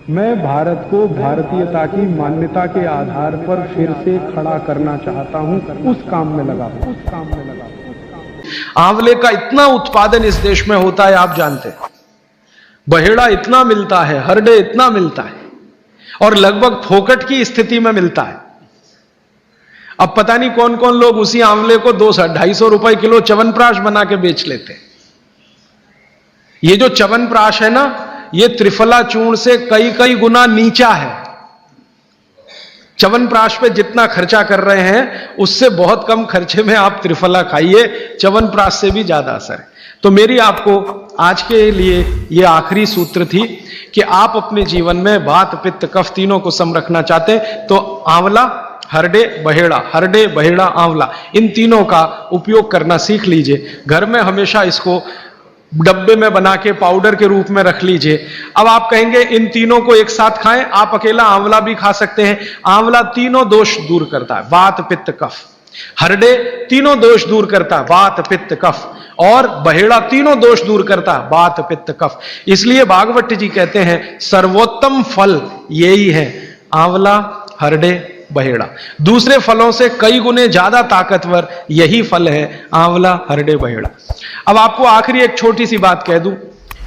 मैं भारत को भारतीयता की मान्यता के आधार पर फिर से खड़ा करना चाहता हूं, उस काम में लगा हूं। आंवले का इतना उत्पादन इस देश में होता है, आप जानते हैं। बहेड़ा इतना मिलता है, हरडे इतना मिलता है, और लगभग फोकट की स्थिति में मिलता है। अब पता नहीं कौन कौन लोग उसी आंवले को 200-250 रुपए किलो च्यवनप्राश बना के बेच लेते हैं। ये जो च्यवनप्राश है ना, ये त्रिफला चूर्ण से कई कई गुना नीचा है। च्यवनप्राश पे जितना खर्चा कर रहे हैं, उससे बहुत कम खर्चे में आप त्रिफला खाइए, च्यवनप्राश से भी ज्यादा असर है। तो मेरी आपको आज के लिए ये आखिरी सूत्र थी कि आप अपने जीवन में वात पित्त कफ तीनों को सम रखना चाहते हैं तो आंवला, हरडे, बहेड़ा, हरडे, बहेड़ा, आंवला, इन तीनों का उपयोग करना सीख लीजिए। घर में हमेशा इसको डब्बे में बना के पाउडर के रूप में रख लीजिए। अब आप कहेंगे इन तीनों को एक साथ खाएं, आप अकेला आंवला भी खा सकते हैं। आंवला तीनों दोष दूर करता है, वात पित्त कफ। हरडे तीनों दोष दूर करता है, वात पित्त कफ। और बहेड़ा तीनों दोष दूर करता है, वात पित्त कफ। इसलिए भागवत जी कहते हैं सर्वोत्तम फल यही है, आंवला, हरडे, बहेड़ा। दूसरे फलों से कई गुने ज्यादा ताकतवर यही फल है, आंवला, हरडे, बहेड़ा। अब आपको आखिरी एक छोटी सी बात कह दूं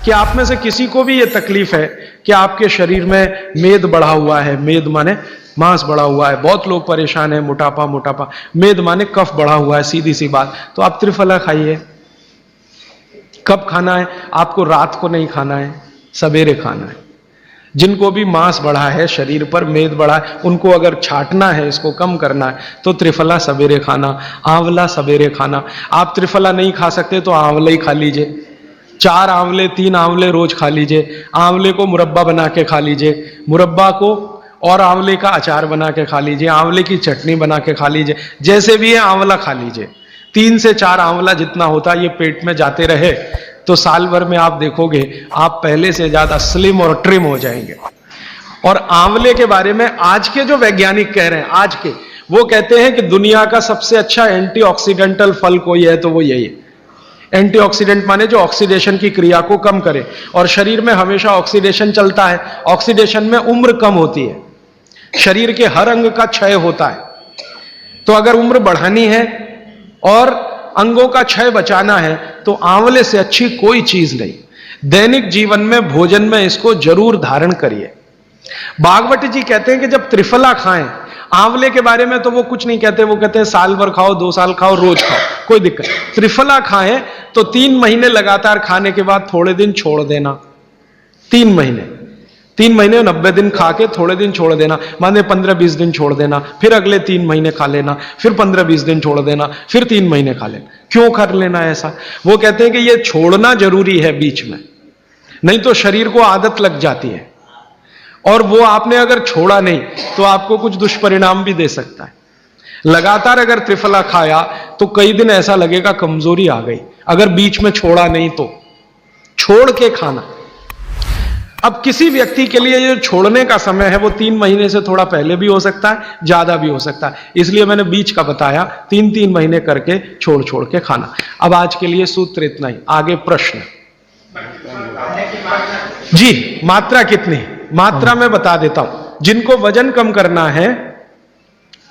कि आप में से किसी को भी यह तकलीफ है कि आपके शरीर में मेद बढ़ा हुआ है, मेद माने मांस बढ़ा हुआ है, बहुत लोग परेशान है, मोटापा, मोटापा, मेद माने कफ बढ़ा हुआ है, सीधी सी बात, तो आप त्रिफला खाइए। कब खाना है? आपको रात को नहीं खाना है, सवेरे खाना है। जिनको भी मांस बढ़ा है, शरीर पर मेद बढ़ा है, उनको अगर छाटना है, इसको कम करना है, तो त्रिफला सवेरे खाना, आंवला सवेरे खाना। आप त्रिफला नहीं खा सकते तो आंवला ही खा लीजिए। 4 आंवले, 3 आंवले रोज खा लीजिए। आंवले को मुरब्बा बना के खा लीजिए, मुरब्बा को और आंवले का अचार बना के खा लीजिए, आंवले की चटनी बना के खा लीजिए, जैसे भी है आंवला खा लीजिए। 3 से 4 आंवला जितना होता है, ये पेट में जाते रहे तो साल भर में आप देखोगे आप पहले से ज्यादा स्लिम और ट्रिम हो जाएंगे। और आंवले के बारे में आज के जो वैज्ञानिक कह रहे हैं, आज के, वो कहते हैं कि दुनिया का सबसे अच्छा एंटीऑक्सीडेंटल फल कोई है तो वो यही है। एंटीऑक्सीडेंट माने जो ऑक्सीडेशन की क्रिया को कम करे, और शरीर में हमेशा ऑक्सीडेशन चलता है। ऑक्सीडेशन में उम्र कम होती है, शरीर के हर अंग का क्षय होता है। तो अगर उम्र बढ़ानी है और अंगों का क्षय बचाना है तो आंवले से अच्छी कोई चीज नहीं। दैनिक जीवन में, भोजन में इसको जरूर धारण करिए। भागवत जी कहते हैं कि जब त्रिफला खाएं, आंवले के बारे में तो वो कुछ नहीं कहते, वो कहते हैं साल भर खाओ, 2 साल खाओ, रोज खाओ, कोई दिक्कत। त्रिफला खाएं तो 3 महीने लगातार खाने के बाद थोड़े दिन छोड़ देना। 3 महीने 90 दिन खा के थोड़े दिन छोड़ देना, माने 15-20 दिन छोड़ देना, फिर अगले 3 महीने खा लेना, फिर 15-20 दिन छोड़ देना, फिर 3 महीने खा लेना। क्यों कर लेना ऐसा? वो कहते हैं कि ये छोड़ना जरूरी है बीच में, नहीं तो शरीर को आदत लग जाती है, और वो आपने अगर छोड़ा नहीं तो आपको कुछ दुष्परिणाम भी दे सकता है। लगातार अगर त्रिफला खाया तो कई दिन ऐसा लगेगा कमजोरी आ गई, अगर बीच में छोड़ा नहीं तो छोड़ के खाना। अब किसी व्यक्ति के लिए जो छोड़ने का समय है वो 3 महीने से थोड़ा पहले भी हो सकता है, ज्यादा भी हो सकता है, इसलिए मैंने बीच का बताया। 3-3 महीने करके छोड़ छोड़ के खाना। अब आज के लिए सूत्र इतना ही, आगे प्रश्न। जी, मात्रा कितनी? मात्रा में बता देता हूं। जिनको वजन कम करना है,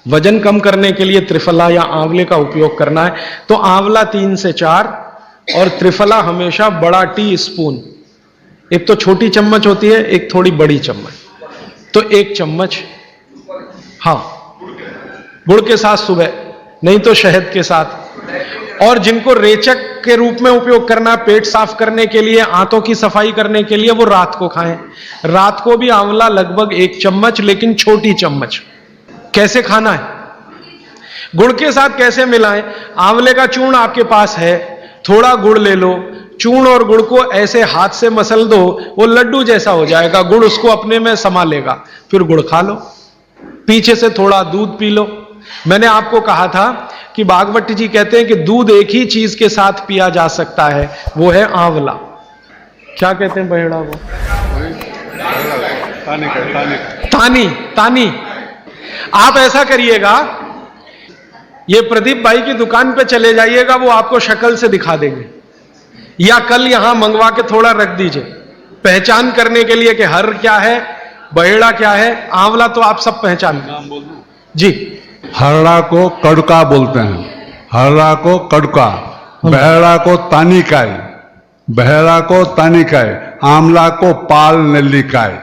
वजन कम करने के लिए त्रिफला या आंवले का उपयोग करना है तो आंवला 3 से 4 और त्रिफला हमेशा बड़ा टी स्पून, एक तो छोटी चम्मच होती है, एक थोड़ी बड़ी चम्मच, तो 1 चम्मच, हाँ, गुड़ के साथ सुबह, नहीं तो शहद के साथ। और जिनको रेचक के रूप में उपयोग करना, पेट साफ करने के लिए, आंतों की सफाई करने के लिए, वो रात को खाएं। रात को भी आंवला लगभग 1 चम्मच, लेकिन छोटी चम्मच। कैसे खाना है? गुड़ के साथ कैसे मिलाएं? आंवले का चूर्ण आपके पास है, थोड़ा गुड़ ले लो, चूर्ण और गुड़ को ऐसे हाथ से मसल दो, वो लड्डू जैसा हो जाएगा, गुड़ उसको अपने में समा लेगा, फिर गुड़ खा लो। पीछे से थोड़ा दूध पी लो। मैंने आपको कहा था कि भागवत जी कहते हैं कि दूध एक ही चीज के साथ पिया जा सकता है, वो है आंवला। क्या कहते हैं बहेड़ा को? तानी। आप ऐसा करिएगा, ये प्रदीप भाई की दुकान पे चले जाइएगा, वो आपको शक्ल से दिखा देंगे, या कल यहां मंगवा के थोड़ा रख दीजिए, पहचान करने के लिए कि हर क्या है बहेड़ा क्या है, आंवला तो आप सब पहचानते हैं जी। हरड़ा को कड़का बोलते हैं, हरड़ा को कड़का, बहेड़ा को तानिकाय, बहेड़ा को तानिकाय, आंवला को पाल नेल्लिकाय,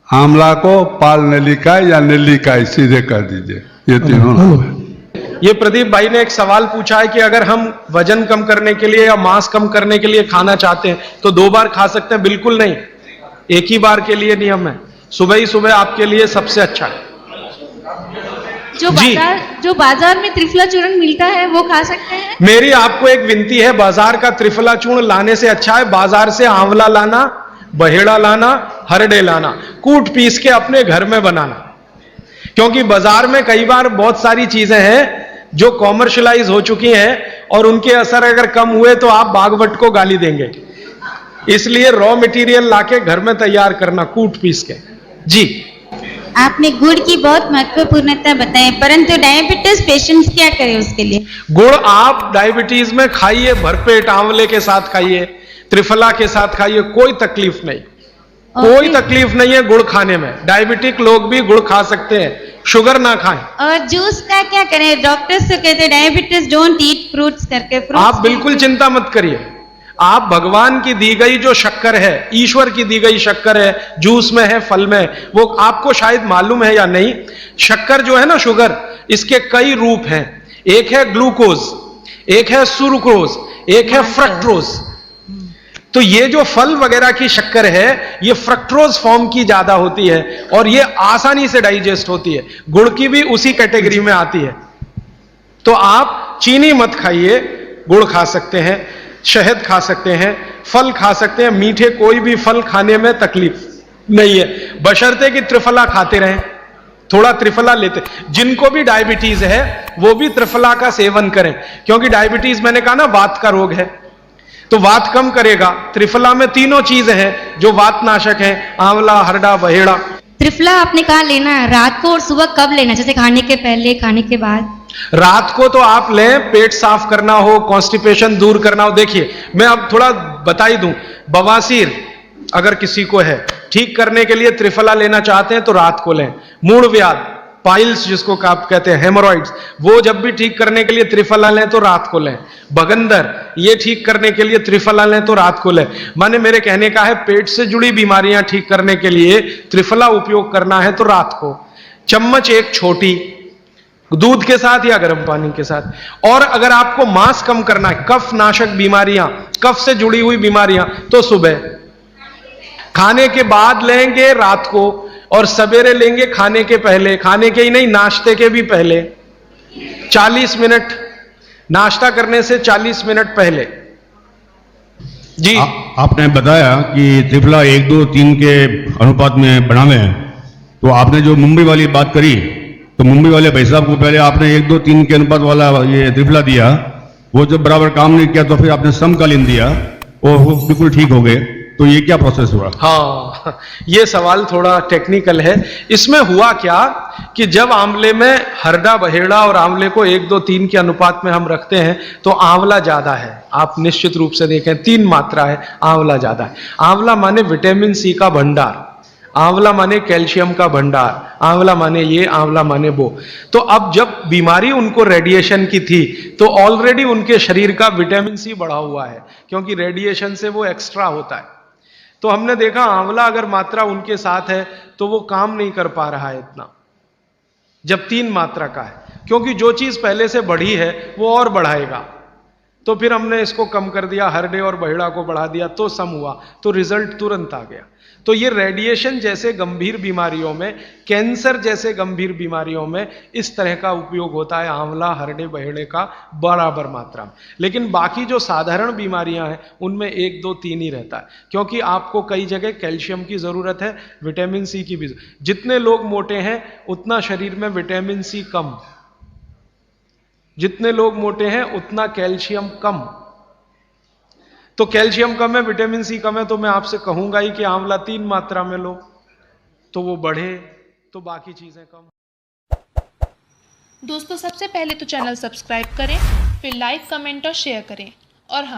आंवला को पाल नेल्लिकाय या नेल्लिकाय सीधे कर दीजिए, ये तीनों नाम है। ये प्रदीप भाई ने एक सवाल पूछा है कि अगर हम वजन कम करने के लिए या मांस कम करने के लिए खाना चाहते हैं तो 2 बार खा सकते हैं? बिल्कुल नहीं, एक ही बार के लिए नियम है, सुबह ही सुबह आपके लिए सबसे अच्छा है। जो बाजार में त्रिफला चूर्ण मिलता है वो खा सकते हैं? मेरी आपको एक विनती है, बाजार का त्रिफला चूर्ण लाने से अच्छा है बाजार से आंवला लाना, बहेड़ा लाना, हरडे लाना, कूट पीस के अपने घर में बनाना। क्योंकि बाजार में कई बार बहुत सारी चीजें हैं जो कॉमर्शलाइज हो चुकी हैं और उनके असर अगर कम हुए तो आप बागवट को गाली देंगे। इसलिए रॉ मटेरियल लाके घर में तैयार करना, कूट पीस के। जी, आपने गुड़ की बहुत महत्वपूर्णता बताई, परंतु डायबिटीज पेशेंट्स क्या करें उसके लिए? गुड़ आप डायबिटीज में खाइए, भरपेट आंवले के साथ खाइए, त्रिफला के साथ खाइए, कोई तकलीफ नहीं, कोई तकलीफ नहीं है गुड़ खाने में। डायबिटिक लोग भी गुड़ खा सकते हैं, शुगर ना खाएं। और जूस का क्या करें? डॉक्टर्स तो कहते हैं डायबिटीज डोंट ईट फ्रूट्स करके। आप बिल्कुल चिंता मत करिए, आप भगवान की दी गई जो शक्कर है, ईश्वर की दी गई शक्कर है, जूस में है, फल में है, वो आपको शायद मालूम है या नहीं। शक्कर जो है ना, शुगर, इसके कई रूप हैं। एक है ग्लूकोज, एक है सुक्रोज, एक है फ्रक्टोज। तो ये जो फल वगैरह की शक्कर है, ये फ्रक्टोज फॉर्म की ज्यादा होती है और ये आसानी से डाइजेस्ट होती है। गुड़ की भी उसी कैटेगरी में आती है। तो आप चीनी मत खाइए, गुड़ खा सकते हैं, शहद खा सकते हैं, फल खा सकते हैं। मीठे कोई भी फल खाने में तकलीफ नहीं है, बशर्ते कि त्रिफला खाते रहें, थोड़ा त्रिफला लेते। जिनको भी डायबिटीज है वो भी त्रिफला का सेवन करें, क्योंकि डायबिटीज मैंने कहा ना वात का रोग है, तो वात कम करेगा। त्रिफला में तीनों चीजें हैं जो वात नाशक हैं, आंवला, हरड़ा, बहेड़ा। त्रिफला आपने कहा लेना है रात को और सुबह कब लेना? जैसे खाने के पहले, खाने के बाद? रात को तो आप लें, पेट साफ करना हो, कॉन्स्टिपेशन दूर करना हो। देखिए, मैं अब थोड़ा बता ही दूं, बवासीर अगर किसी को है, ठीक करने के लिए त्रिफला लेना चाहते हैं तो रात को लें। मूड व्याध, पाइल्स जिसको आप कहते हैं, हेमोरॉइड्स, वो जब भी ठीक करने के लिए त्रिफला लें तो रात को लें। बगंदर, ये ठीक करने के लिए त्रिफला लें तो रात को लें। माने मेरे कहने का है, पेट से जुड़ी बीमारियां ठीक करने के लिए त्रिफला उपयोग करना है तो रात को। चम्मच एक छोटी, दूध के साथ या गर्म पानी के साथ। और अगर आपको मांस कम करना है, कफ नाशक बीमारियां, कफ से जुड़ी हुई बीमारियां, तो सुबह खाने के बाद लेंगे, रात को, और सवेरे लेंगे खाने के पहले। खाने के ही नहीं, नाश्ते के भी पहले 40 मिनट, नाश्ता करने से 40 मिनट पहले। जी, आपने बताया कि त्रिफला 1, 2, 3 के अनुपात में बनावे हैं, तो आपने जो मुंबई वाली बात करी, तो मुंबई वाले भाई साहब को पहले आपने 1, 2, 3 के अनुपात वाला ये त्रिफला दिया, वो जब बराबर काम नहीं किया तो फिर आपने समकालीन दिया और वो बिल्कुल ठीक हो गए। तो ये क्या प्रोसेस हुआ? हाँ, ये सवाल थोड़ा टेक्निकल है। इसमें हुआ क्या कि जब आंवले में हरड़ा, बहेड़ा और आंवले को 1, 2, 3 के अनुपात में हम रखते हैं तो आंवला ज्यादा है। आप निश्चित रूप से देखें, 3 मात्रा है, आंवला ज्यादा है। आंवला माने विटामिन सी का भंडार, आंवला माने कैल्शियम का भंडार, आंवला माने ये, आंवला माने वो। तो अब जब बीमारी उनको रेडिएशन की थी तो ऑलरेडी उनके शरीर का विटामिन सी बढ़ा हुआ है, क्योंकि रेडिएशन से वो एक्स्ट्रा होता है। तो हमने देखा आंवला अगर मात्रा उनके साथ है तो वो काम नहीं कर पा रहा है इतना, जब 3 मात्रा का है, क्योंकि जो चीज पहले से बढ़ी है वो और बढ़ाएगा। तो फिर हमने इसको कम कर दिया, हरडे और बहेड़ा को बढ़ा दिया, तो सम हुआ, तो रिजल्ट तुरंत आ गया। तो ये रेडिएशन जैसे गंभीर बीमारियों में, कैंसर जैसे गंभीर बीमारियों में इस तरह का उपयोग होता है आंवला, हरडे, बहेड़े का बराबर मात्रा में। लेकिन बाकी जो साधारण बीमारियां हैं उनमें 1, 2, 3 ही रहता है, क्योंकि आपको कई जगह कैल्शियम की जरूरत है, विटामिन सी की भी। जितने लोग मोटे हैं उतना शरीर में विटामिन सी कम, जितने लोग मोटे हैं उतना कैल्शियम कम। तो कैल्शियम कम है, विटामिन सी कम है, तो मैं आपसे कहूंगा ही कि आंवला 3 मात्रा में लो तो वो बढ़े, तो बाकी चीजें कम। दोस्तों, सबसे पहले तो चैनल सब्सक्राइब करें, फिर लाइक, कमेंट और शेयर करें। और हाँ,